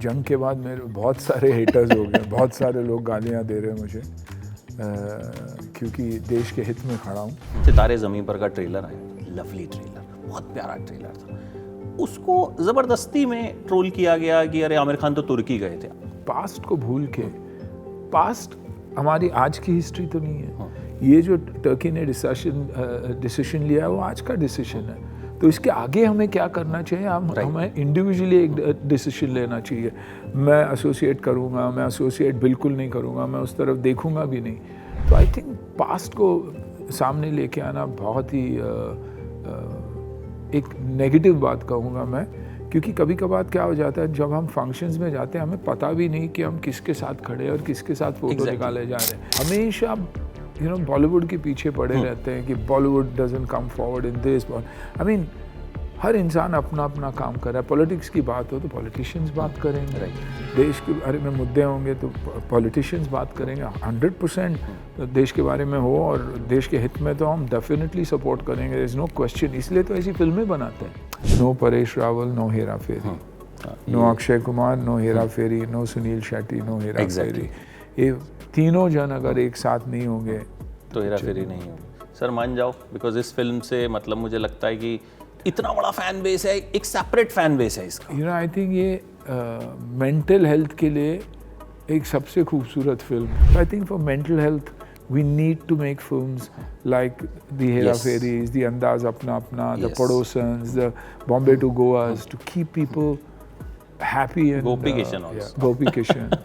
जंग के बाद मेरे बहुत सारे हेटर्स हो गए, बहुत सारे लोग गालियाँ दे रहे हैं मुझे क्योंकि देश के हित में खड़ा हूँ। सितारे ज़मीं पर का ट्रेलर आया, लवली ट्रेलर, बहुत प्यारा ट्रेलर था। उसको ज़बरदस्ती में ट्रोल किया गया कि अरे आमिर खान तो तुर्की गए थे। पास्ट को भूल के, पास्ट हमारी आज की हिस्ट्री तो नहीं है। ये जो टर्की ने डिसीजन लिया है वो आज का डिसीजन है, तो इसके आगे हमें क्या करना चाहिए, हमें इंडिविजुअली एक डिसीजन लेना चाहिए। मैं एसोसिएट करूँगा, मैं एसोसिएट बिल्कुल नहीं करूँगा, मैं उस तरफ देखूँगा भी नहीं। तो आई थिंक पास्ट को सामने लेके आना बहुत ही एक नेगेटिव बात कहूँगा मैं, क्योंकि कभी कभार क्या हो जाता है जब हम फंक्शंस में जाते हैं हमें पता भी नहीं कि हम किसके साथ खड़े और किसके साथ फोटो निकाले जा रहे हैं। हमेशा बॉलीवुड के पीछे पड़े रहते हैं कि Bollywood doesn't come forward in this. I mean हर इंसान अपना अपना काम कर रहा है। पॉलिटिक्स की बात हो तो पॉलिटिशियंस बात करेंगे, देश के बारे में मुद्दे होंगे तो पॉलिटिशियंस बात करेंगे। 100% देश के बारे में हो और देश के हित में तो हम डेफिनेटली सपोर्ट करेंगे, देयर इज नो क्वेश्चन। इसलिए तो ऐसी फिल्में बनाते हैं। No Paresh Rawal, no Hera Pheri, no Akshay Kumar, no Hera Pheri, no Suniel Shetty, no Hera Pheri. ये तीनों जन अगर एक साथ नहीं होंगे तो हेरा फेरी नहीं होगी। सर मान जाओ, बिकॉज इस फिल्म से मतलब मुझे लगता है कि इतना बड़ा फैन बेस है, एक सेपरेट फैन बेस है इसका। आई थिंक ये मेंटल हेल्थ के लिए एक सबसे खूबसूरत फिल्म। I think for mental health we need to make films like the Hera Pheris, the Andaz Apna Apna, the Padosans, the Bombay to Goas, to keep people happy. And Gopi Kishan also, Gopi Kishan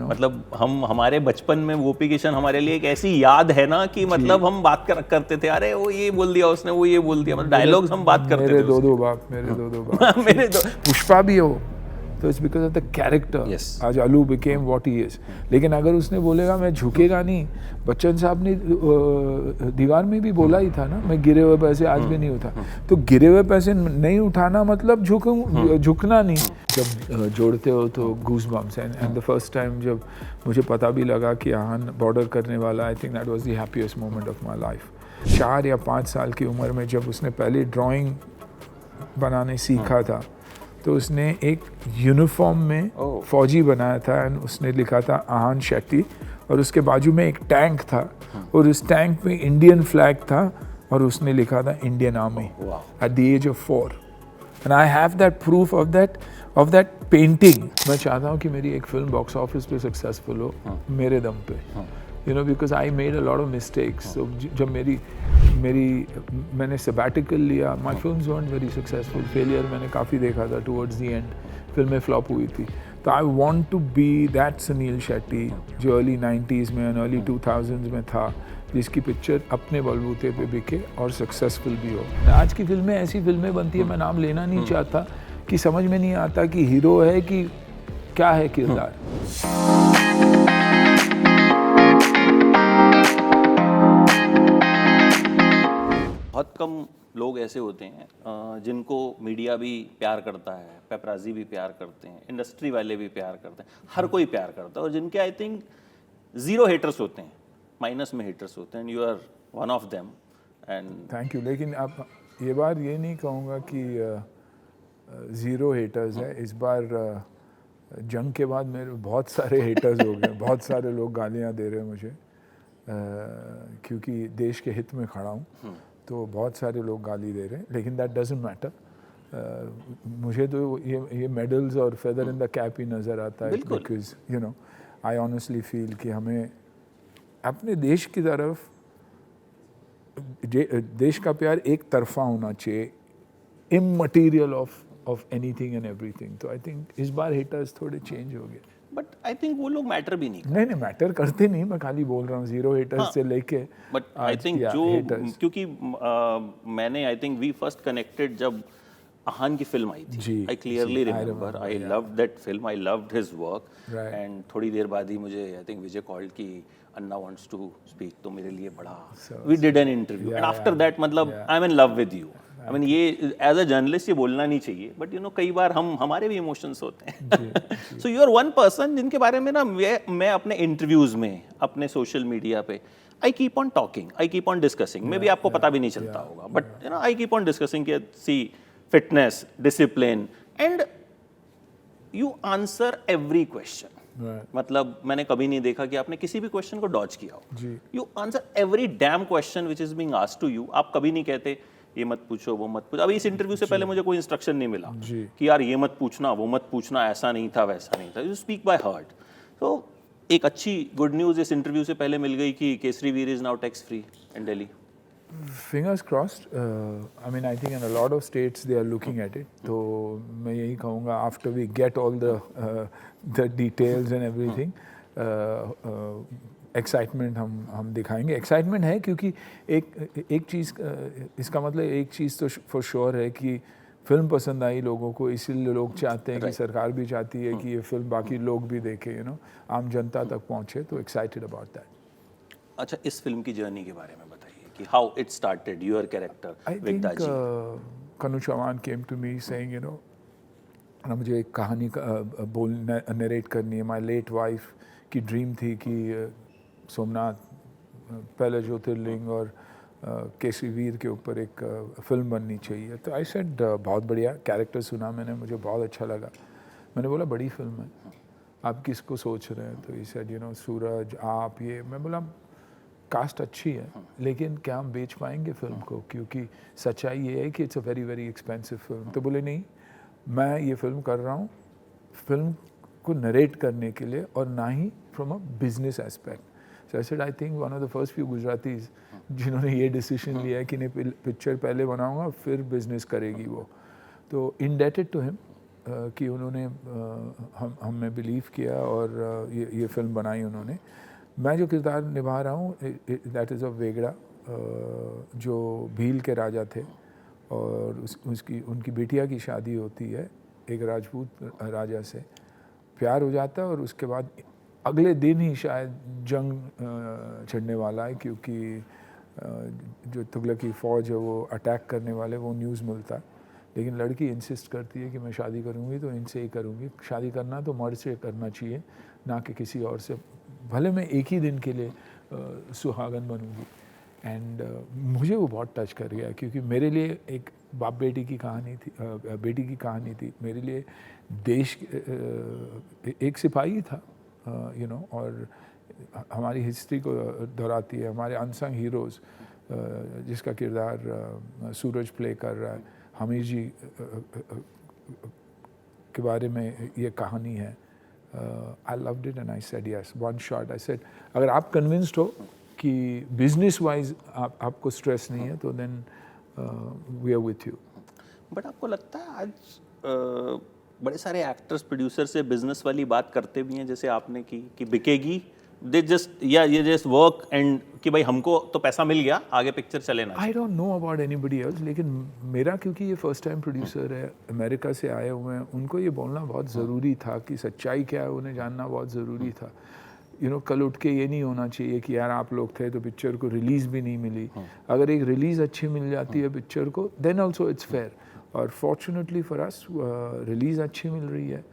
मतलब हमारे बचपन में गोपी किशन हमारे लिए एक ऐसी याद है ना कि मतलब हम बात करते थे, अरे वो ये बोल दिया उसने, वो ये बोल दिया, मतलब डायलॉग्स हम बात करते थे। मेरे दो बाप मेरे दो पुष्पा भी हो तो it's because of the character. आज अलू बिकेम व्हाट ही इज। लेकिन अगर उसने बोलेगा मैं झुकेगा नहीं, बच्चन साहब ने दीवार में भी बोला ही था ना, मैं गिरे हुए पैसे आज भी नहीं उठा। तो गिरे हुए पैसे नहीं उठाना मतलब झुकना नहीं। जब जोड़ते हो तो goosebumps. And the first time जब मुझे पता भी लगा कि आहान बॉर्डर करने वाला, I think that was the happiest moment of my life. 4 या 5 साल की उम्र में जब उसने पहली ड्राइंग बनाने सीखा था तो उसने एक यूनिफॉर्म में फौजी बनाया था एंड उसने लिखा था आहान शेट्टी, और उसके बाजू में एक टैंक था और उस टैंक में इंडियन फ्लैग था और उसने लिखा था Indian army at the age of 4। And I have that proof of that painting. मैं चाहता हूँ कि मेरी एक फिल्म बॉक्स ऑफिस पे सक्सेसफुल हो मेरे दम पे, because I made a lot of mistakes. So जब मैंने सबैटिकल लिया, my films weren't very successful, failure मैंने काफ़ी देखा था टुवर्ड्स द एंड, फिल्में फ्लॉप हुई थी। तो I want to be that Sunil Shetty जो अर्ली 90s में एंड अर्ली 2000s में था, जिसकी पिक्चर अपने बलबूते पे बिके और सक्सेसफुल भी हो। आज की फिल्में ऐसी फिल्में बनती है, मैं नाम लेना नहीं चाहता, कि समझ में नहीं आता कि हीरो है कि क्या है किरदार। बहुत कम लोग ऐसे होते हैं जिनको मीडिया भी प्यार करता है, पेपराजी भी प्यार करते हैं, इंडस्ट्री वाले भी प्यार करते हैं, हर कोई प्यार करता है, और जिनके आई थिंक 0 हेटर्स होते हैं, माइनस में हेटर्स होते हैं, and you are one of them. And thank you. लेकिन अब ये बार ये नहीं कहूँगा कि 0 हेटर्स है। इस बार जंग के बाद मेरे बहुत सारे हेटर्स हो गए, बहुत सारे लोग गालियाँ दे रहे हैं मुझे क्योंकि देश के हित में खड़ा हूँ, तो बहुत सारे लोग गाली दे रहे हैं। लेकिन दैट डजंट मैटर। मुझे तो ये मेडल्स और फेदर इन द कैप ही नज़र आता है, बिकॉज आई ऑनेस्टली फील कि हमें अपने देश की तरफ, देश का प्यार एक तरफा होना चाहिए, इममटीरियल ऑफ एनीथिंग एंड एवरीथिंग। तो आई थिंक इस बार हेटर्स थोड़े चेंज हो गए, बट आई थिंक वो लोग मैटर भी नहीं मैटर करते नहीं। मैं खाली बोल रहा हूँ 0 हेटर्स से लेके, बट आई थिंक जो क्योंकि मैंने I think we first connected जब आहान की फिल्म आई थी, I clearly remember, I loved that film, I loved his work, and थोड़ी देर बाद ही मुझे आई थिंक विजय कॉल्ड की अन्ना वांट्स टू स्पीक, तो मेरे लिए बड़ा, we did an interview and after that मतलब I am in love with you. I mean ये एज अ जर्नलिस्ट ये बोलना नहीं चाहिए, बट कई बार हमारे भी इमोशंस होते हैं। So you are one person जिनके बारे में ना मैं अपने इंटरव्यूज में, अपने सोशल मीडिया पे I keep on talking, I keep on discussing, maybe आपको पता भी नहीं चलता होगा, but I keep on discussing कि see fitness, discipline, and you answer every question. मतलब मैंने कभी नहीं देखा कि आपने किसी भी क्वेश्चन को डॉज किया हो। You answer every damn question which is being asked to you. आप कभी नहीं कहते ये मत पूछो, वो मत पूछो। अभी इस इंटरव्यू से पहले मुझे कोई इंस्ट्रक्शन नहीं मिला कि यार ये मत पूछना, वो मत पूछना, ऐसा नहीं था, वैसा नहीं था। You speak by heart. तो एक अच्छी गुड न्यूज़ इस इंटरव्यू से पहले मिल गई कि Kesari Veer is now tax free in Delhi. Fingers crossed. I mean, I think in a lot of states they are looking at it. तो मैं यही कहूँगा after we get all the details and everything, excitement हम दिखाएंगे। excitement है क्योंकि एक चीज़, इसका मतलब एक चीज़ तो for sure है कि फिल्म पसंद आई लोगों को, इसीलिए लोग चाहते हैं कि सरकार भी चाहती है कि ये फिल्म बाकी लोग भी देखें, you know, आम जनता तक पहुँचे। तो excited about that. अच्छा, इस फिल्म की जर्नी के बारे में how it started, your character Viktaji. I think Kanu Chauhan came to me saying, you know, मुझे एक कहानी बोलना नरेट करनी है। My late wife की ड्रीम थी कि सोमनाथ, पहला ज्योतिर्लिंग और केसरी वीर के ऊपर एक फिल्म बननी चाहिए। तो आई सेड बहुत बढ़िया। कैरेक्टर सुना मैंने, मुझे बहुत अच्छा लगा। मैंने बोला बड़ी फिल्म है, आप किसको सोच रहे हैं? तो ही सेड, यू नो, सूरज, आप ये। मैं बोला कास्ट अच्छी है लेकिन क्या हम बेच पाएंगे फिल्म को, क्योंकि सच्चाई ये है कि it's a very very expensive film. तो बोले नहीं, मैं ये फिल्म कर रहा हूँ फिल्म को नरेट करने के लिए और ना ही from a business aspect. So I said I think one of the first few Gujaratis जिन्होंने ये डिसीजन लिया है कि नहीं, पिक्चर पहले बनाऊँगा फिर बिजनेस करेगी वो। तो इंडेटेड टू हिम कि उन्होंने हम में बिलीव किया और ये फिल्म बनाई उन्होंने। मैं जो किरदार निभा रहा हूँ दैट इज़ ऑफ वेगड़ा, जो भील के राजा थे और उनकी बिटिया की शादी होती है एक राजपूत राजा से, प्यार हो जाता है और उसके बाद अगले दिन ही शायद जंग छिड़ने वाला है, क्योंकि जो तुगलक की फ़ौज है वो अटैक करने वाले, वो न्यूज़ मिलता है। लेकिन लड़की इंसिस्ट करती है कि मैं शादी करूँगी तो इनसे ही करूँगी, शादी करना तो मर्द से करना चाहिए ना कि किसी और से, भले मैं एक ही दिन के लिए सुहागन बनूँगी। एंड मुझे वो बहुत टच कर गया, क्योंकि मेरे लिए एक बाप बेटी की कहानी थी, बेटी की कहानी थी। मेरे लिए देश एक सिपाही था, यू नो, और हमारी हिस्ट्री को दोहराती है। हमारे अनसंग हीरोज़ जिसका किरदार सूरज प्ले कर रहा है, हमीर जी के बारे में ये कहानी है। I loved it and I said yes, one shot. I said अगर आप कन्विंस्ड हो कि बिजनेस वाइज आपको स्ट्रेस नहीं है तो then we are with you. But आपको लगता है आज बड़े सारे एक्टर्स प्रोड्यूसर से बिजनेस वाली बात करते भी हैं जैसे आपने की कि बिकेगी, दे जस्ट ये जस्ट वर्क एंड कि भाई हमको तो पैसा मिल गया, आगे पिक्चर चले ना। I don't know about anybody else, लेकिन मेरा क्योंकि ये फर्स्ट टाइम प्रोड्यूसर है, अमेरिका से आए हुए हैं, उनको ये बोलना बहुत ज़रूरी था कि सच्चाई क्या है, उन्हें जानना बहुत ज़रूरी था। यू नो, कल उठ के ये नहीं होना चाहिए कि यार आप लोग थे तो पिक्चर को रिलीज़ भी नहीं मिली। अगर एक रिलीज़ अच्छी मिल जाती है पिक्चर को देन ऑल्सो इट्स फेयर, और फॉर्चुनेटली फॉर अस रिलीज़ अच्छी मिल रही है।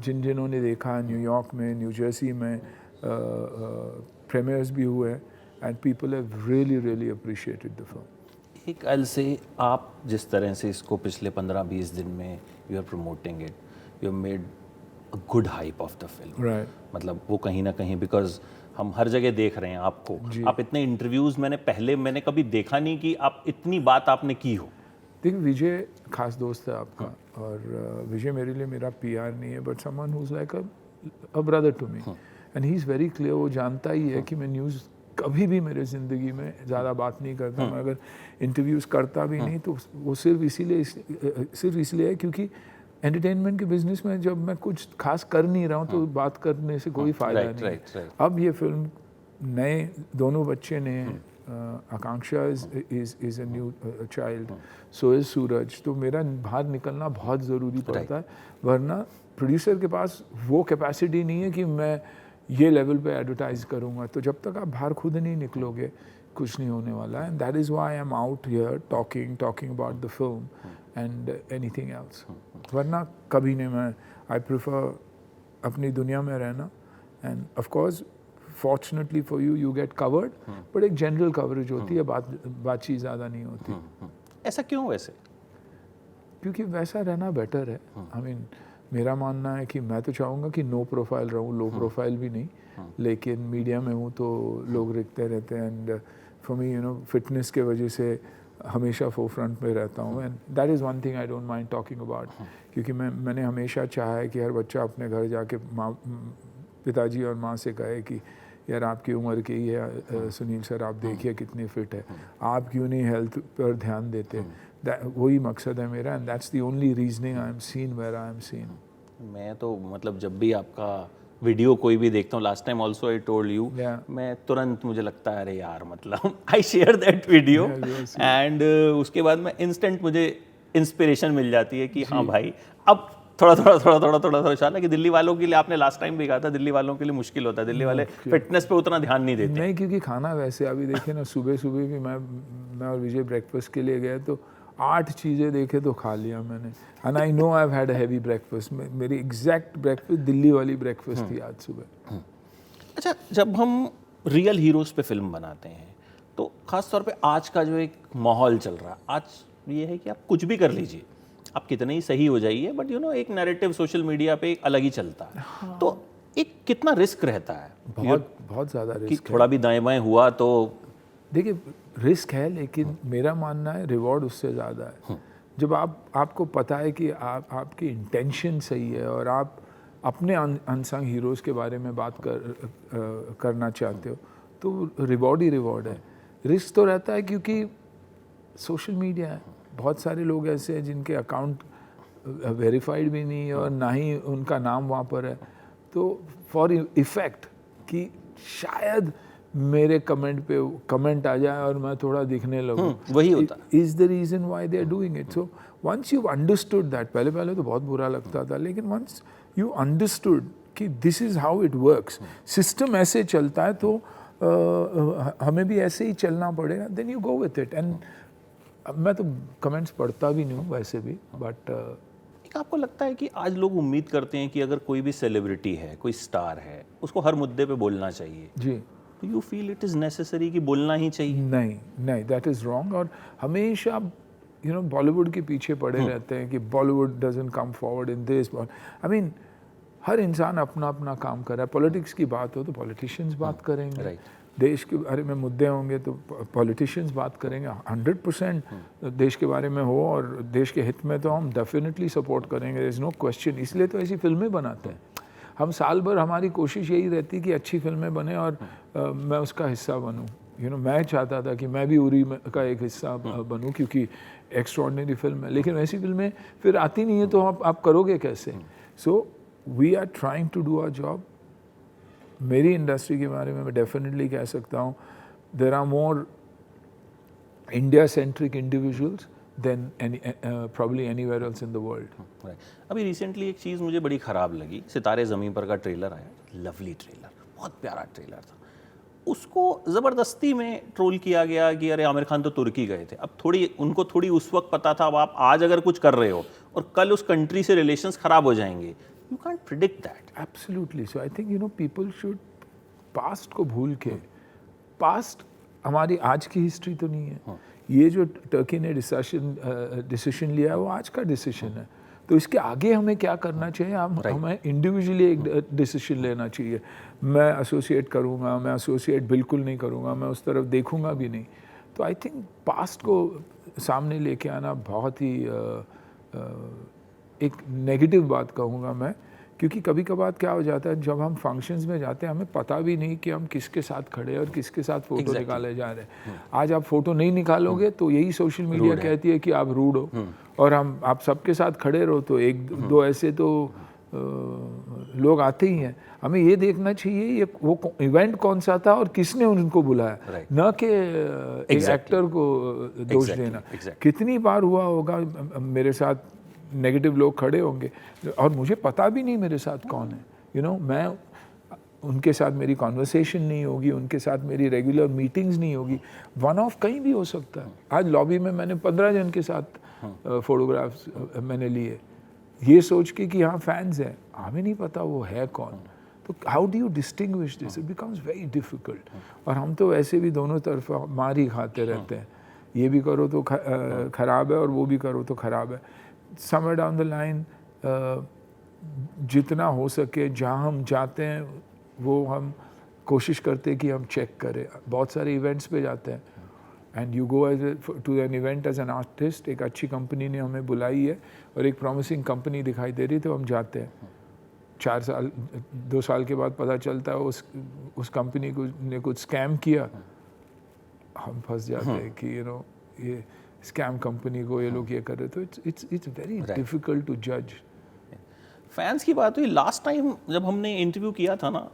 जिन्होंने देखा न्यूयॉर्क में, न्यू जर्सी में प्रीमियर्स भी हुए and people have really really appreciated the film. एक अल से आप जिस तरह से इसको पिछले 15-20 दिन में you are promoting it, you have made a good hype of the film, right. मतलब वो कहीं ना कहीं बिकॉज हम हर जगह देख रहे हैं आपको, आप इतने इंटरव्यूज़ मैंने कभी देखा नहीं कि आप इतनी बात आपने की हो। देखिए, विजय खास दोस्त है आपका, और विजय मेरे लिए मेरा पीआर नहीं है but someone who is like a brother to me, and he is very clear. वो जानता ही है कि मैं न्यूज़ कभी भी मेरे ज़िंदगी में ज़्यादा बात नहीं करता। मैं अगर इंटरव्यूज़ करता भी नहीं तो वो सिर्फ इसलिए है क्योंकि एंटरटेनमेंट के बिजनेस में जब मैं कुछ खास कर नहीं रहा हूँ तो बात करने से कोई फ़ायदा नहीं। अब ये फिल्म नए दोनों बच्चे ने, Akanksha is a new child, so is Suraj, तो मेरा बाहर निकलना बहुत ज़रूरी पड़ता है, वरना प्रोड्यूसर के पास वो कैपेसिटी नहीं है कि मैं ये लेवल पे एडवर्टाइज करूँगा। तो जब तक आप बाहर खुद नहीं निकलोगे कुछ नहीं होने वाला है। That is why I am out here talking about the film and anything else, वरना कभी नहीं। मैं आई प्रेफर अपनी दुनिया में रहना, end of course fortunately for you you get covered, but एक जनरल कवरेज होती है, बातचीत ज़्यादा नहीं होती। ऐसा क्यों वैसे? क्योंकि वैसा रहना बेटर है। आई मीन मेरा मानना है कि मैं तो चाहूँगा कि नो प्रोफाइल रहूँ, लो प्रोफाइल भी नहीं, लेकिन मीडिया में हूँ तो लोग लिखते रहते हैं। And for me you know fitness के वजह से हमेशा फोरफ्रंट में रहता हूँ, and that is one thing I don't mind talking about, क्योंकि मैंने हमेशा चाहा है कि हर बच्चा अपने घर जाके माँ, पिताजी और माँ से कहे कि यार आपकी उम्र की है सुनील सर, आप देखिए कितनी फिट है, आप क्यों नहीं हेल्थ पर ध्यान देते। वही मकसद है मेरा, and that's the only reasoning I am seen where I am seen. मैं तो मतलब जब भी आपका वीडियो कोई भी देखता हूँ, last time also I told you, मैं तुरंत मुझे लगता है अरे यार मतलब I share that video and उसके बाद मैं इंस्टेंट मुझे इंस्पिरेशन मिल जाती है कि हाँ भाई अब थोड़ा शाला कि दिल्ली वालों के लिए, आपने लास्ट टाइम भी कहा था दिल्ली वालों के लिए मुश्किल होता है, दिल्ली वाले फिटनेस पे उतना ध्यान नहीं देते। नहीं, क्योंकि खाना वैसे अभी देखिए ना, सुबह सुबह भी मैं और विजय ब्रेकफास्ट के लिए गए तो 8 चीज़ें देखे तो खा लिया मैंने, and I know I have had a heavy breakfast. मेरी एग्जैक्ट ब्रेकफास्ट दिल्ली वाली ब्रेकफास्ट थी आज सुबह। अच्छा, जब हम रियल हीरोज़ पे फिल्म बनाते हैं तो ख़ास तौर पे आज का जो एक माहौल चल रहा है, आज ये है कि आप कुछ भी कर लीजिए, आप कितने ही सही हो जाइए, बट यू नो एक नैरेटिव सोशल मीडिया पे एक अलग ही चलता है। हाँ। तो एक कितना रिस्क रहता है? बहुत ज़्यादा रिस्क थोड़ा भी दाएं बाएं हुआ तो देखिए रिस्क है, लेकिन मेरा मानना है रिवॉर्ड उससे ज़्यादा है। जब आपको पता है कि आपकी इंटेंशन सही है और आप अपने अनसंग हीरोज़ के बारे में बात करना चाहते हो, तो रिवॉर्ड ही रिवॉर्ड है। रिस्क तो रहता है क्योंकि सोशल मीडिया है, बहुत सारे लोग ऐसे हैं जिनके अकाउंट वेरीफाइड भी नहीं है और ना ही उनका नाम वहाँ पर है, तो फॉर इफ़ेक्ट कि शायद मेरे कमेंट आ जाए और मैं थोड़ा दिखने लगूं, वही होता is the reason why they are doing it. So once you understood that, पहले तो बहुत बुरा लगता था, लेकिन वंस यू अंडरस्टूड कि this is how it works, system ऐसे चलता है तो हमें भी ऐसे ही चलना पड़ेगा, then you go with it. And मैं तो कमेंट्स पढ़ता भी नहीं हूँ वैसे भी, बट आपको लगता है कि आज लोग उम्मीद करते हैं कि अगर कोई भी सेलिब्रिटी है, कोई स्टार है, उसको हर मुद्दे पे बोलना चाहिए जी, तो you feel it is necessary कि बोलना ही चाहिए? नहीं, दैट इज़ रॉन्ग। और हमेशा यू नो बॉलीवुड के पीछे पड़े रहते हैं कि Bollywood doesn't come forward in this. I mean हर इंसान अपना अपना काम कर रहा है। पॉलिटिक्स की बात हो तो पॉलिटिशियंस बात करेंगे, देश के बारे में मुद्दे होंगे तो पॉलिटिशियंस बात करेंगे। 100% देश के बारे में हो और देश के हित में तो हम डेफिनेटली सपोर्ट करेंगे, देयर इज़ नो क्वेश्चन। इसलिए तो ऐसी फिल्में बनाते हैं हम, साल भर हमारी कोशिश यही रहती कि अच्छी फिल्में बने और मैं उसका हिस्सा बनूं। यू नो मैं चाहता था कि मैं भी उरी का एक हिस्सा बनूं क्योंकि एक्स्ट्रॉर्डिनरी फिल्म है, लेकिन वैसी फिल्में फिर आती नहीं है तो आप करोगे कैसे? So we are trying to do our job. मेरी इंडस्ट्री के बारे में मैं डेफिनेटली कह सकता हूँ there are more India centric individuals than probably anywhere else in the world. अभी रिसेंटली एक चीज़ मुझे बड़ी ख़राब लगी, सितारे ज़मीन पर का ट्रेलर आया, लवली ट्रेलर, बहुत प्यारा ट्रेलर था, उसको ज़बरदस्ती में ट्रोल किया गया कि अरे आमिर खान तो तुर्की गए थे। अब उनको थोड़ी उस वक्त पता था, अब आप आज अगर कुछ कर रहे हो और कल उस कंट्री से रिलेशंस ख़राब हो जाएंगे, you can't predict that. Absolutely. So I think you know people should past को भूल के, past हमारी आज की हिस्ट्री तो नहीं है। ये जो टर्की ने डिसीजन लिया है वो आज का डिसीजन है, तो इसके आगे हमें क्या करना चाहिए? हमें इंडिविजुअली एक डिसीजन लेना चाहिए। मैं एसोसिएट करूँगा, मैं एसोसिएट बिल्कुल नहीं करूँगा, मैं उस तरफ देखूँगा भी नहीं। तो आई थिंक पास्ट को सामने लेके आना बहुत ही एक नेगेटिव बात कहूँगा मैं, क्योंकि कभी कभार क्या हो जाता है जब हम फंक्शंस में जाते हैं हमें पता भी नहीं कि हम किसके साथ खड़े और किसके साथ फ़ोटो निकाले जा रहे हैं। आज आप फ़ोटो नहीं निकालोगे तो यही सोशल मीडिया कहती है कि आप रूड हो, और आप सबके साथ खड़े रहो तो एक दो ऐसे तो लोग आते ही हैं। हमें ये देखना चाहिए ये वो इवेंट कौन सा था और किसने उनको बुलाया, न कि एक्टर को दोष देना। कितनी बार हुआ होगा मेरे साथ नेगेटिव लोग खड़े होंगे और मुझे पता भी नहीं मेरे साथ कौन है। यू नो मैं उनके साथ मेरी कॉन्वर्सेशन नहीं होगी, उनके साथ मेरी रेगुलर मीटिंग्स नहीं होगी, वन ऑफ कहीं भी हो सकता है। आज लॉबी में मैंने 15 जन के साथ फोटोग्राफ्स मैंने लिए, ये सोच के कि हाँ फैंस हैं, हमें नहीं पता वो है कौन। तो how do you distinguish this? It becomes very difficult. और हम तो वैसे भी दोनों तरफ मार ही खाते रहते हैं, ये भी करो तो ख़राब है और वो भी करो तो ख़राब है। Somewhere down the line, जितना हो सके जहाँ हम जाते हैं वो हम कोशिश करते हैं कि हम चेक करें। बहुत सारे इवेंट्स पे जाते हैं and you go as to an event as an artist, एक अच्छी कंपनी ने हमें बुलाई है और एक प्रॉमिसिंग कंपनी दिखाई दे रही तो हम जाते हैं। 4 साल 2 साल के बाद पता चलता है उस कंपनी को ने कुछ स्कैम किया, हम फंस जाते हैं कि ये स्कैम कंपनी को ये लोग ये कर रहे, तो इट्स वेरी डिफिकल्ट टू जज। फैंस की बात हुई, लास्ट टाइम जब हमने इंटरव्यू किया था ना,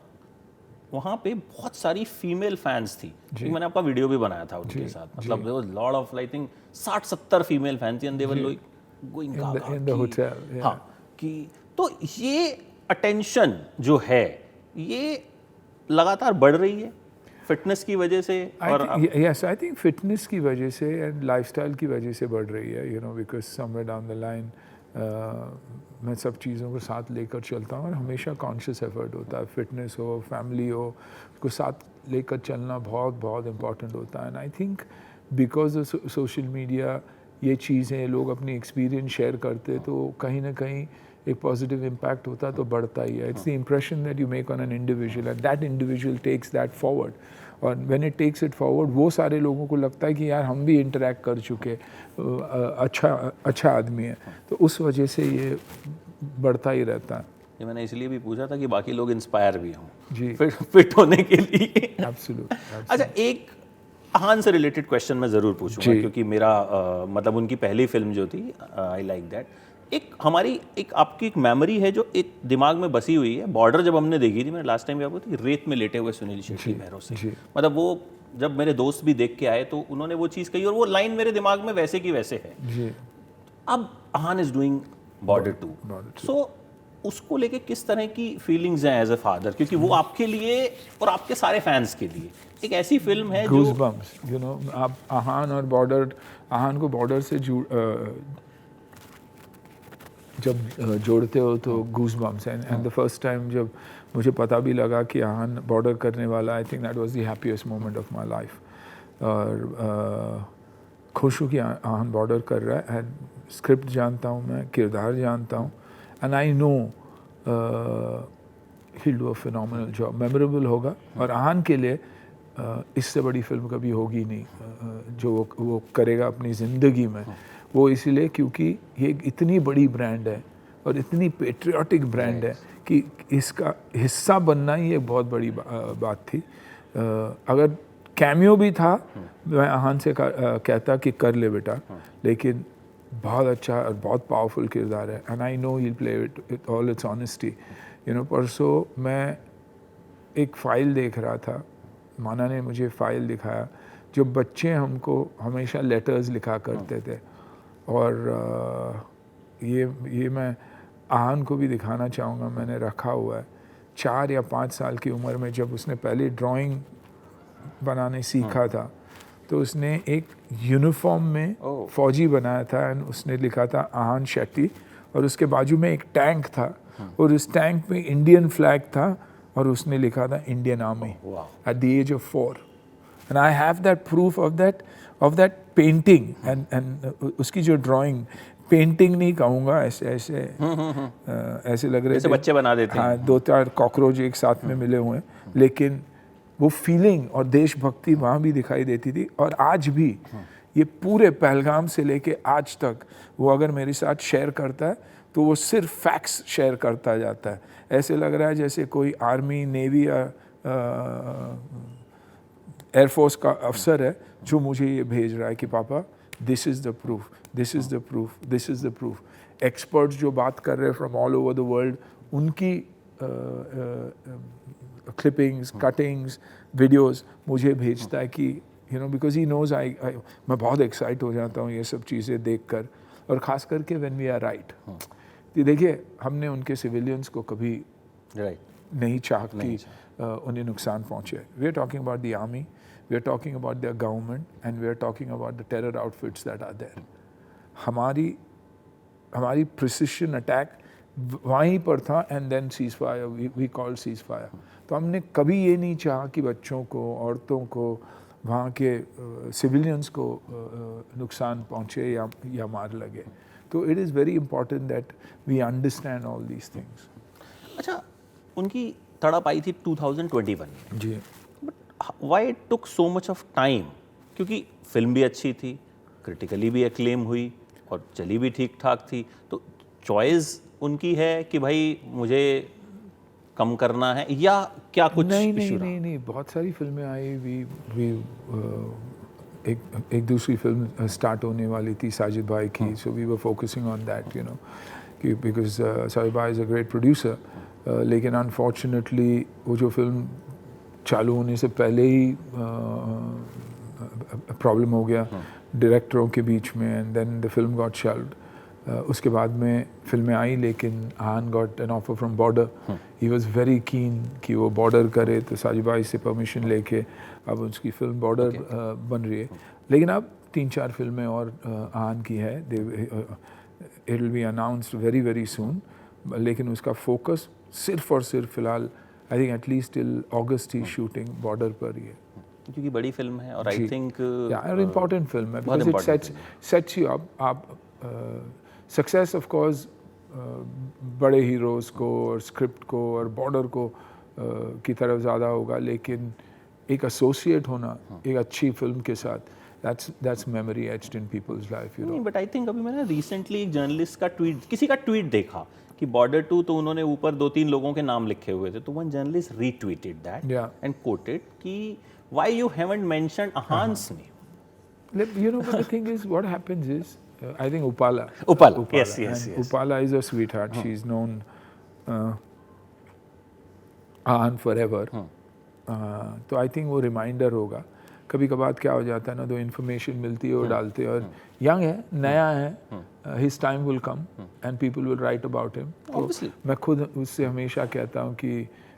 वहाँ पे बहुत सारी फीमेल फैंस थी। मैंने आपका वीडियो भी बनाया था उनके साथ, मतलब there was lot of I think 60-70 female fans थी and they were going gaga in the hotel. हाँ, कि तो ये अटेंशन जो है ये लगातार बढ़ रही है फिटनेस की वजह से, और यस आई थिंक फिटनेस की वजह से एंड लाइफस्टाइल की वजह से बढ़ रही है, because somewhere down the line मैं सब चीज़ों को साथ लेकर चलता हूँ और हमेशा कॉन्शियस एफर्ट होता है। फिटनेस हो, फैमिली हो, उसको साथ लेकर चलना बहुत बहुत इम्पॉर्टेंट होता है। And I think because of social media ये चीज़ें लोग अपनी एक्सपीरियंस शेयर करते, तो कहीं ना कहीं एक पॉजिटिव इम्पैक्ट होता तो बढ़ता ही है। It's the impression that you make on an individual and that individual takes that forward, और when it takes it forward वो सारे लोगों को लगता है कि यार हम भी इंटरेक्ट कर चुके, अच्छा आदमी है, तो उस वजह से ये बढ़ता ही रहता है। ये मैंने इसलिए भी पूछा था कि बाकी लोग इंस्पायर भी हों जी फिट होने के लिए। एब्सोल्युट। अच्छा, एक अहान से रिलेटेड क्वेश्चन मैं ज़रूर पूछूंगा, क्योंकि मेरा मतलब उनकी पहली फिल्म जो थी, आई लाइक दैट, एक आपकी एक मेमोरी है जो एक दिमाग में बसी हुई है। बॉर्डर जब हमने देखी थी, मैंने लास्ट टाइम भी आपको थी, रेत में लेटे हुए सुनील शेट्टी भैरव से, मतलब वो जब मेरे दोस्त भी देख के आए तो उन्होंने वो चीज़ कही और वो लाइन मेरे दिमाग में वैसे की वैसे है जी। अब अहान इज डूइंग बॉर्डर 2, सो उसको लेके किस तरह की फीलिंग्स हैं एज ए फादर, क्योंकि वो आपके लिए और आपके सारे फैंस के लिए एक ऐसी फिल्म है जो गूज़बम्प्स, आप अहान और बॉर्डर, अहान को बॉर्डर से जब जोड़ते हो तो गूज़बम्प्स हैं। एंड द फर्स्ट टाइम जब मुझे पता भी लगा कि अहान बॉर्डर करने वाला, I think that was the happiest moment of my life. और खुश हूँ कि अहान बॉर्डर कर रहा है एंड स्क्रिप्ट जानता हूँ मैं, किरदार जानता हूँ, and I know he will do a phenomenal job, memorable होगा। और अहान के लिए इससे बड़ी फिल्म कभी होगी नहीं जो वो करेगा अपनी ज़िंदगी में। वो इसलिए क्योंकि ये इतनी बड़ी ब्रांड है और इतनी पेट्रियाटिक ब्रांड है कि इसका हिस्सा बनना ही एक बहुत बड़ी बात थी। अगर कैमियो भी था, मैं अहान से कहता कि कर ले बेटा, लेकिन बहुत अच्छा और बहुत पावरफुल किरदार है and I know he will play it with all it's honesty. परसों मैं एक फ़ाइल देख रहा था, माना ने मुझे फ़ाइल दिखाया, जो बच्चे हमको हमेशा लेटर्स लिखा करते थे, और ये मैं अहान को भी दिखाना चाहूँगा, मैंने रखा हुआ है। 4 या 5 साल की उम्र में जब उसने पहले ड्राइंग बनाने सीखा था, तो उसने एक यूनिफॉर्म में फ़ौजी बनाया था एंड उसने लिखा था अहान शेट्टी, और उसके बाजू में एक टैंक था और उस टैंक में इंडियन फ्लैग था और उसने लिखा था Indian army at the age of 4। And I have that proof of that painting and उसकी जो ड्राइंग, पेंटिंग नहीं कहूँगा, ऐसे लग रहे थे बच्चे बना देते हैं। हाँ, 2-4 कॉकरोच एक साथ में मिले हुए हैं, लेकिन वो फीलिंग और देशभक्ति वहाँ भी दिखाई देती थी। और आज भी ये पूरे पहलगाम से लेके आज तक वो अगर मेरे साथ शेयर करता है तो वो सिर्फ फैक्ट्स शेयर करता जाता है। ऐसे लग रहा है जैसे कोई आर्मी, नेवी या एयरफोर्स का अफसर है जो मुझे ये भेज रहा है कि पापा this is the proof, this is the proof, this is the proof. Experts जो बात कर रहे हैं from all over the world, उनकी क्लिपिंग्स, कटिंग्स, वीडियोस मुझे भेजता है कि बिकॉज ही नोज मैं बहुत एक्साइट हो जाता हूँ ये सब चीज़ें देखकर, और ख़ास करके व्हेन वी आर राइट। देखिए, हमने उनके सिविलियंस को कभी नहीं चाहा कि उन्हें नुकसान पहुँचे। We are talking about the army, we are talking about the government and we are talking about the terror outfits that are there. हमारी प्रिसिशन अटैक वहीं पर था and then ceasefire, we call ceasefire. तो हमने कभी ये नहीं चाहा कि बच्चों को, औरतों को, वहाँ के सिविलियंस को नुकसान पहुँचे या मार लगे। तो it is very important that we understand all these things. अच्छा, उनकी तड़प आई थी 2021 में जी. But why it took so much of time? क्योंकि फिल्म भी अच्छी थी, क्रिटिकली भी एक्लेम हुई और चली भी ठीक ठाक थी, तो चॉइस उनकी है कि भाई मुझे कम करना है या क्या कुछ नहीं, बहुत सारी फिल्में आई. वी एक दूसरी फिल्म स्टार्ट होने वाली थी साजिद भाई की, so we were focusing on that, you know, कि बिकॉज साजिद भाई इज़ अ ग्रेट प्रोड्यूसर. लेकिन अनफॉर्चुनेटली वो जो फिल्म चालू होने से पहले ही प्रॉब्लम हो गया डायरेक्टरों के बीच में, and then the film got shelved. उसके बाद में फिल्में आई, लेकिन Aahan got an offer from Border. He was very keen कि वो बॉर्डर करे, तो साजिद भाई से परमिशन लेके अब उसकी फिल्म बॉर्डर बन रही है. लेकिन अब 3-4 फिल्में और आहान की है, it will be announced very very soon. लेकिन उसका फोकस सिर्फ और सिर्फ फिलहाल I think at least till August he shooting border पर ही है, क्योंकि बड़ी फिल्म है और आई थिंक इम्पोर्टेंट फिल्म है, because it sets you up. आप सक्सेस ऑफ कोर्स बड़े हीरोज़ को और स्क्रिप्ट को और बॉर्डर को की तरफ ज़्यादा होगा, लेकिन एक एसोसिएट होना एक अच्छी फिल्म के साथ, that's memory etched in people's life, you know. But I think अभी मैंने रिसेंटली एक जर्नलिस्ट का ट्वीट, किसी का ट्वीट देखा कि बॉर्डर 2, तो उन्होंने ऊपर 2-3 लोगों के नाम लिखे हुए थे, तो one journalist retweeted that and coated कि why you haven't mentioned Ahan's name. You know, but the thing is, what happens is, I think Upala. Yes. Upala is a sweetheart. She's known Ahan forever. तो I think वो reminder होगा. कभी कभार क्या हो जाता है ना, तो इन्फॉर्मेशन मिलती है वो डालते हैं, और यंग है, नया है, his time will come and people will write about him. तो मैं खुद उससे हमेशा कहता हूँ कि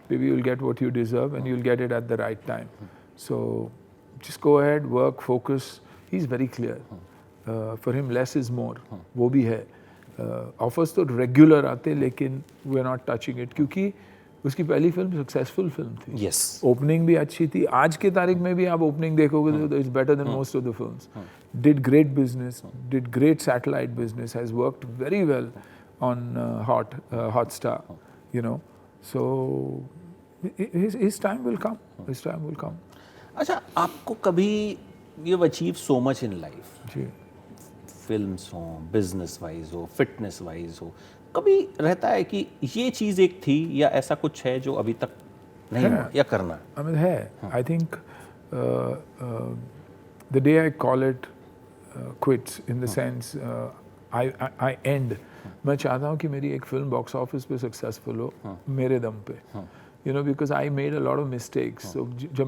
baby you will get what you deserve and you will get it at the right time. So just go ahead, work, focus. He is very clear. For him less is more. वो भी है. Offers तो regular आते, लेकिन we are not touching it, क्योंकि उसकी पहली film successful film थी. Yes. ओपनिंग भी अच्छी थी. आज के तारीख में भी आप ओपनिंग देखोगे तो it's better than most of the films. Did great business, did great satellite business, has worked very well on Hotstar, you know. So his time will come. His time will come. अच्छा, आपको कभी you achieve so much in life, जी, films हो, business wise हो, fitness wise हो, कभी रहता है कि ये चीज़ एक थी या ऐसा कुछ है जो अभी तक नहीं हुआ या करना है? I mean, है. I think the day I call it quits, in the sense I end. मैं चाहता हूँ कि मेरी एक फिल्म बॉक्स ऑफिस पे सक्सेसफुल हो मेरे दम पे, you know, because I made a lot of mistakes. So जब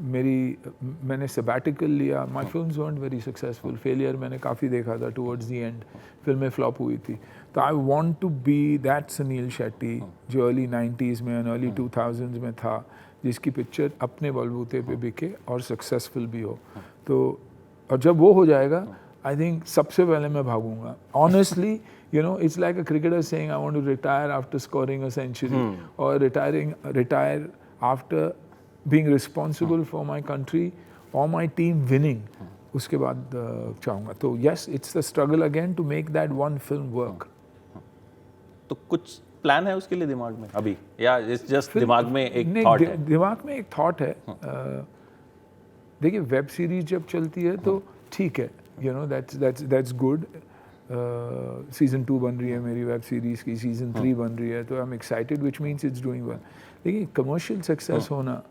मैंने sabbatical लिया, my films weren't very successful. Failure मैंने काफ़ी देखा था towards the end. फिल्में फ्लॉप हुई थी. तो I want to be that Sunil Shetty जो अर्ली 90s में और अर्ली 2000s में था, जिसकी पिक्चर अपने बलबूते पे बिके और सक्सेसफुल भी हो. तो और जब वो हो जाएगा, I think सबसे पहले मैं भागूंगा. Honestly, you know, it's like a cricketer saying I want to retire after scoring a century, or retire after being responsible for my country or my team winning. उसके बाद चाहूँगा. तो yes, it's the struggle again to make that one film work. तो कुछ plan है उसके लिए दिमाग में अभी, या इट्स जस्ट दिमाग में एक थॉट है? दिमाग में एक थॉट है. देखिए, वेब सीरीज जब चलती है तो ठीक है, you know, that's good. Season 2 बन रही है मेरी वेब सीरीज की, सीजन 3 बन रही है, तो I am excited, which means it's doing well. लेकिन कमर्शियल सक्सेस होना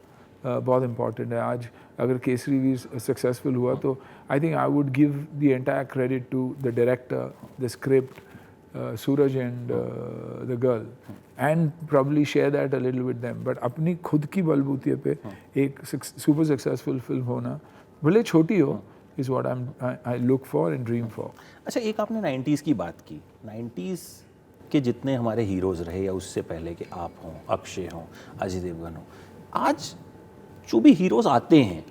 बहुत इंपॉर्टेंट है. आज अगर केसरी भी सक्सेसफुल हुआ, तो I think I would give the entire credit to the director, the script, Suraj and the girl, and probably share that a little with them. But अपनी खुद की बलबूते पे एक super successful film होना, भले छोटी हो, is what I look for and dream for. अच्छा, एक आपने 90s की बात की. 90s के जितने हमारे हीरोज़ रहे, या उससे पहले के आप हों, अक्षय हों, अजय देवगन हो, आज जो भी हीरोज़ आते हैं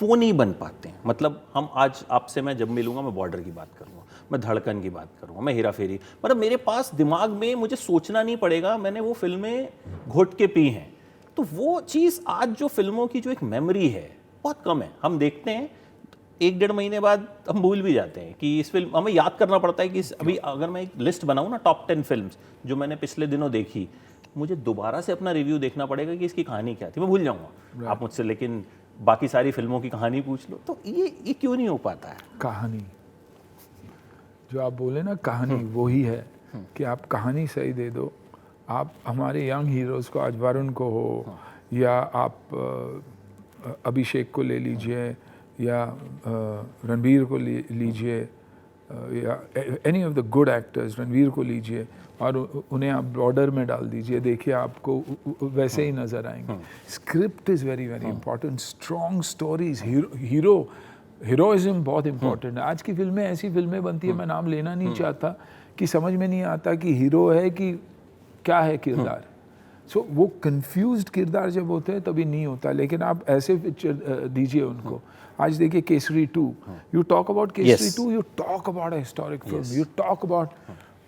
वो नहीं बन पाते हैं. मतलब हम आज आपसे, मैं जब मिलूंगा मैं बॉर्डर की बात करूंगा, मैं धड़कन की बात करूंगा, मैं हेरा फेरी, मतलब मेरे पास दिमाग में मुझे सोचना नहीं पड़ेगा, मैंने वो फिल्में घुट के पी हैं. तो वो चीज़ आज जो फिल्मों की जो एक मेमोरी है बहुत कम है. हम देखते हैं 1-1.5 महीने बाद हम भूल भी जाते हैं कि इस फिल्म, हमें याद करना पड़ता है कि अभी अगर मैं एक लिस्ट बनाऊँ ना टॉप 10 फिल्म्स जो मैंने पिछले दिनों देखी, मुझे दोबारा से अपना रिव्यू देखना पड़ेगा कि इसकी कहानी क्या थी, मैं भूल जाऊँगा। आप मुझसे लेकिन बाकी सारी फिल्मों की कहानी पूछ लो तो ये क्यों नहीं हो पाता है? कहानी जो आप बोले ना, कहानी वो ही है कि आप कहानी सही दे दो। आप हमारे यंग हीरोज़ को, आज वरुण को हो या आप अभिषेक को ले लीजिए या रणवीर को लीजिए या any of the good actors, Ranveer को लीजिए और उन्हें आप बॉर्डर में डाल दीजिए, देखिए आपको वैसे ही नज़र आएंगे। Script is very very important, strong stories, heroism बहुत इंपॉर्टेंट है। आज की फिल्में ऐसी फिल्में बनती है, मैं नाम लेना नहीं चाहता, कि समझ में नहीं आता कि हीरो है कि क्या है किरदार। सो वो कंफ्यूज्ड किरदार जब होते हैं तभी नहीं होता। लेकिन आप ऐसे पिक्चर दीजिए उनको, आज देखिए Kesari 2, you talk about Kesari 2, you talk about a historic film, you talk about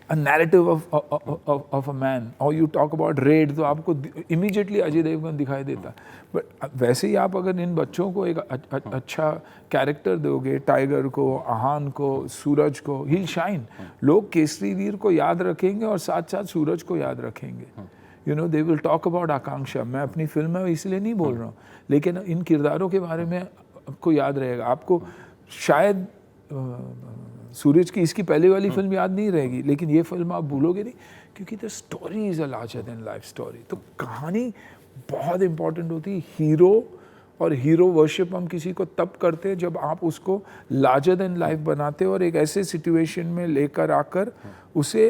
a narrative of a man, or you talk about raid, तो आपको immediately अजय देवगन दिखाई देता। बट वैसे ही आप अगर इन बच्चों को एक अच्छा कैरेक्टर दोगे, टाइगर को, आहान को, सूरज को, he'll shine। लोग केसरी वीर को याद रखेंगे और साथ साथ सूरज को याद रखेंगे। You know, they will talk about आकांक्षा। मैं अपनी फिल्म में इसलिए नहीं बोल रहा हूँ, लेकिन इन किरदारों के बारे में आपको याद रहेगा। आपको शायद सूरज की इसकी पहले वाली फिल्म याद नहीं रहेगी, लेकिन ये फिल्म आप भूलोगे नहीं, क्योंकि the story is a larger than life story. तो कहानी बहुत इंपॉर्टेंट होती है। हीरो और हीरो वर्शिप हम किसी को तब करते हैं जब आप उसको लार्जर देन लाइफ बनाते हो और एक ऐसे सिचुएशन में लेकर आकर उसे,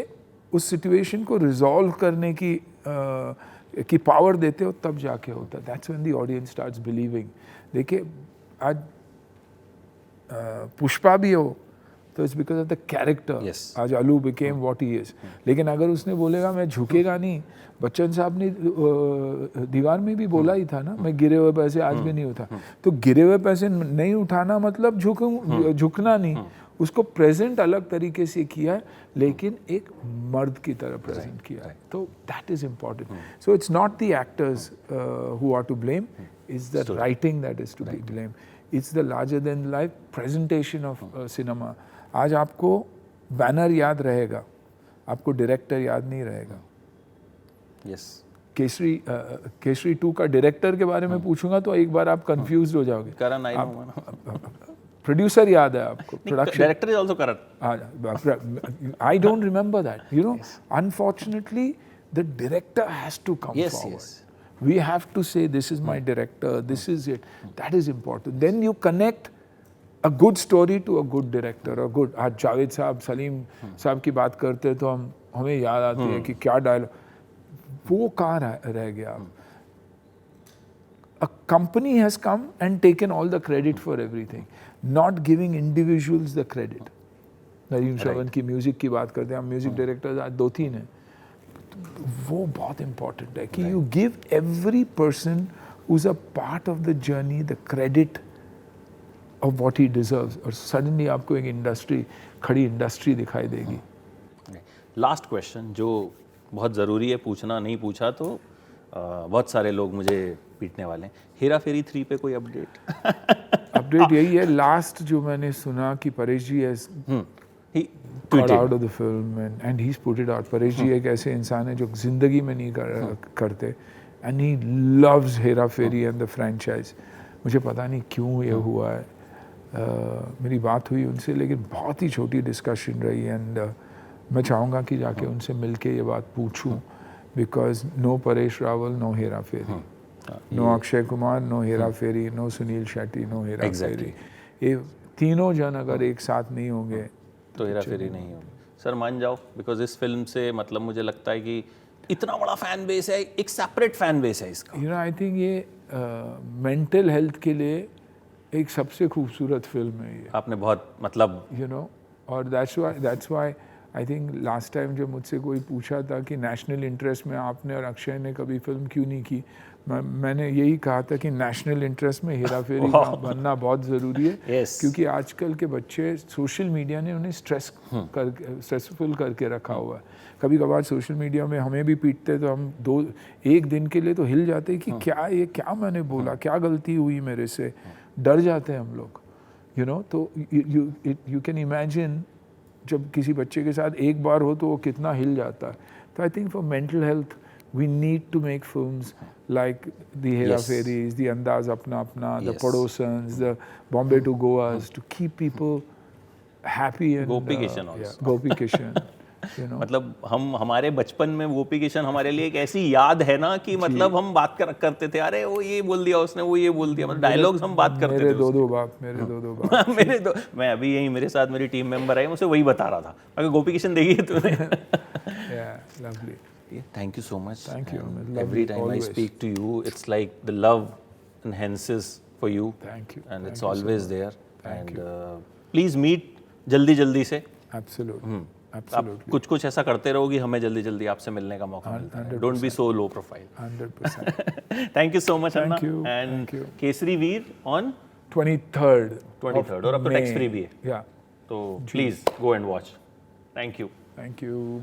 उस सिचुएशन को रिजॉल्व करने की पावर देते हो, तब जाके होता है। That's when the audience starts believing. देखिए आज पुष्पा भी हो तो it's because of the character. आज अलू बिकेम व्हाट ही इज। लेकिन अगर उसने बोलेगा मैं झुकेगा नहीं, बच्चन साहब ने दीवार में भी बोला ही था ना, मैं गिरे हुए पैसे आज भी नहीं उठा। तो गिरे हुए पैसे नहीं उठाना मतलब झुकना नहीं। उसको प्रेजेंट अलग तरीके से किया है, लेकिन एक मर्द की तरह प्रेजेंट किया है। तो that is important. So it's not the actors who are to blame, it's the writing that is to be blame. It's the larger than life presentation of cinema. आज आपको बैनर याद रहेगा, आपको डायरेक्टर याद नहीं रहेगा। केसरी 2 का डायरेक्टर के बारे में पूछूंगा तो एक बार आप कंफ्यूज हो जाओगे। प्रोड्यूसर याद है आपको, production director is also Karan. I don't remember that, you know. Unfortunately the director has to come forward. We have to say this is my director, this is it. That is important. Then you connect a good story to a good director, a good। आज जावेद साहब, सलीम साहब की बात करते हैं तो हमें याद आती है कि क्या डायलॉग, वो कहाँ रह गया। A company has come and taken all the credit for everything, not giving individuals the credit। Nadeem Shravan की म्यूजिक की बात करते हैं हम, म्यूजिक डायरेक्टर्स आज 2-3 हैं। वो बहुत इम्पॉर्टेंट है कि you give every person who is a part of the journey the credit of what he deserves, और सडनली आपको एक इंडस्ट्री, खड़ी इंडस्ट्री दिखाई देगी। लास्ट क्वेश्चन जो बहुत ज़रूरी है पूछना, नहीं पूछा तो बहुत सारे लोग मुझे पीटने वाले हैं। हेरा फेरी 3 पे कोई अपडेट? अपडेट यही है, लास्ट जो मैंने सुना कि परेश जी got out of the film and he's put it out। Paresh जी एक ऐसे इंसान है जो जिंदगी में नहीं करते, and he loves Hera Pheri and the franchise। मुझे पता नहीं क्यों ये हुआ है। मेरी बात हुई उनसे, लेकिन बहुत ही छोटी डिस्कशन रही, एंड मैं चाहूँगा कि जाके उनसे मिलके ये बात पूछूं, because no Paresh Rawal, no Hera Pheri, no Akshay Kumar, no Hera Pheri, no Suniel Shetty, no Hera Pheri. ये तीनों जन अगर एक साथ नहीं होंगे तो हेरा फेरी नहीं होगी। सर मान जाओ, बिकॉज इस फिल्म से मतलब मुझे लगता है कि इतना बड़ा फैन बेस है, एक सेपरेट फैन बेस है इसका। यू नो, आई थिंक ये मेंटल हेल्थ के लिए एक सबसे खूबसूरत फिल्म है ये। आपने बहुत मतलब यू नो, और that's why I think last time जब मुझसे कोई पूछा था कि नेशनल इंटरेस्ट में आपने और अक्षय ने कभी फिल्म क्यों नहीं की, मैंने यही कहा था कि नेशनल इंटरेस्ट में हेरा फेरी का बनना बहुत ज़रूरी है। क्योंकि आजकल के बच्चे, सोशल मीडिया ने उन्हें स्ट्रेसफुल करके रखा हुआ है। कभी कभार सोशल मीडिया में हमें भी पीटते तो हम एक दिन के लिए तो हिल जाते कि क्या मैंने बोला, क्या गलती हुई मेरे से, डर जाते हैं हम लोग। you know, तो you can imagine जब किसी बच्चे के साथ एक बार हो तो वो कितना हिल जाता है. तो I think for mental health we need to make films like the Hera Feris, the Andaz Apna Apna, the Padosans, the Bombay to Goas, to keep people happy and Gopi Kishan also. Yeah, Gopi Kishan. You know? मतलब हम हमारे बचपन में गोपी किशन हमारे लिए एक ऐसी याद है ना कि मतलब हम बात करते थे, अरे वो ये बोल दिया उसने, वो ये बोल दिया, मतलब डायलॉग्स हम बात करते थे. मेरे दो बाप मेरे दो, मैं अभी यही मेरे साथ मेरी टीम मेंबर आई, मुझे वही बता रहा था, अगर गोपी किशन देखी है तूने. Yeah, lovely. Thank you so much. Thank you. Every time I speak to you, it's like the love enhances for you. Thank you. And it's always there. And please meet जल्दी से. Absolutely. आप कुछ ऐसा करते रहोगी, हमें जल्दी आपसे मिलने का मौका मिलता है. Don't be so low profile. 100%. Thank you so much, Anna. Thank you. And Kesari Veer on 23rd. और अब तो टैक्स फ्री भी है. Yeah. तो please go and watch. Thank you. Thank you.